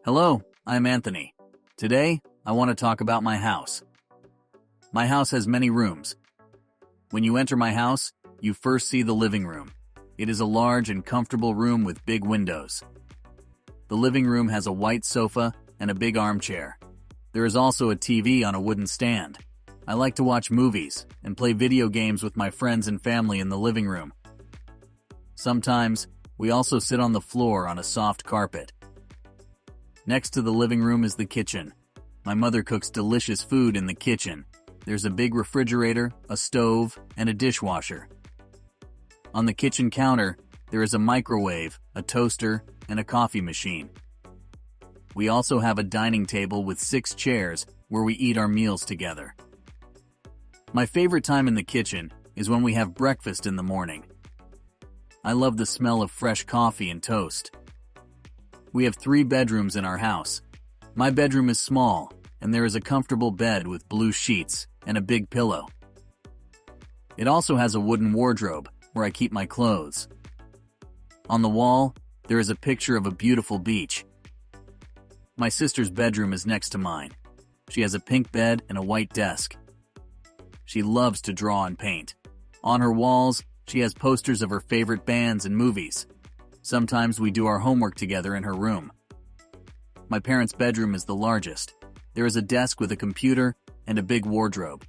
Hello, I'm Anthony. Today, I want to talk about my house. My house has many rooms. When you enter my house, you first see the living room. It is a large and comfortable room with big windows. The living room has a white sofa and a big armchair. There is also a TV on a wooden stand. I like to watch movies and play video games with my friends and family in the living room. Sometimes, we also sit on the floor on a soft carpet. Next to the living room is the kitchen. My mother cooks delicious food in the kitchen. There's a big refrigerator, a stove, and a dishwasher. On the kitchen counter, there is a microwave, a toaster, and a coffee machine. We also have a dining table with 6 chairs where we eat our meals together. My favorite time in the kitchen is when we have breakfast in the morning. I love the smell of fresh coffee and toast. We have 3 bedrooms in our house. My bedroom is small, and there is a comfortable bed with blue sheets and a big pillow. It also has a wooden wardrobe where I keep my clothes. On the wall, there is a picture of a beautiful beach. My sister's bedroom is next to mine. She has a pink bed and a white desk. She loves to draw and paint. On her walls, she has posters of her favorite bands and movies. Sometimes we do our homework together in her room. My parents' bedroom is the largest. There is a desk with a computer and a big wardrobe.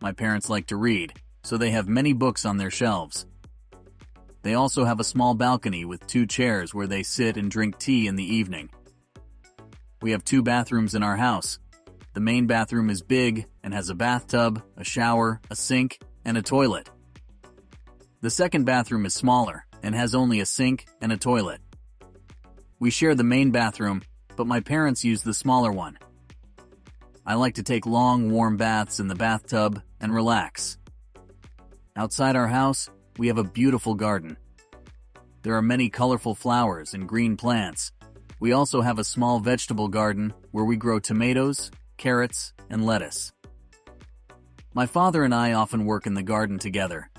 My parents like to read, so they have many books on their shelves. They also have a small balcony with 2 chairs where they sit and drink tea in the evening. We have 2 bathrooms in our house. The main bathroom is big and has a bathtub, a shower, a sink, and a toilet. The second bathroom is smaller and has only a sink and a toilet. We share the main bathroom, but my parents use the smaller one. I like to take long, warm baths in the bathtub and relax. Outside our house, we have a beautiful garden. There are many colorful flowers and green plants. We also have a small vegetable garden where we grow tomatoes, carrots, and lettuce. My father and I often work in the garden together.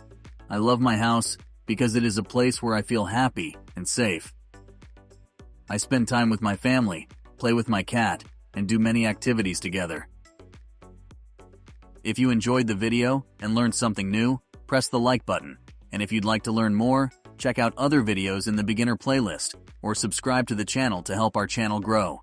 I love my house because it is a place where I feel happy and safe. I spend time with my family, play with my cat, and do many activities together. If you enjoyed the video and learned something new, press the like button. And if you'd like to learn more, check out other videos in the beginner playlist or subscribe to the channel to help our channel grow.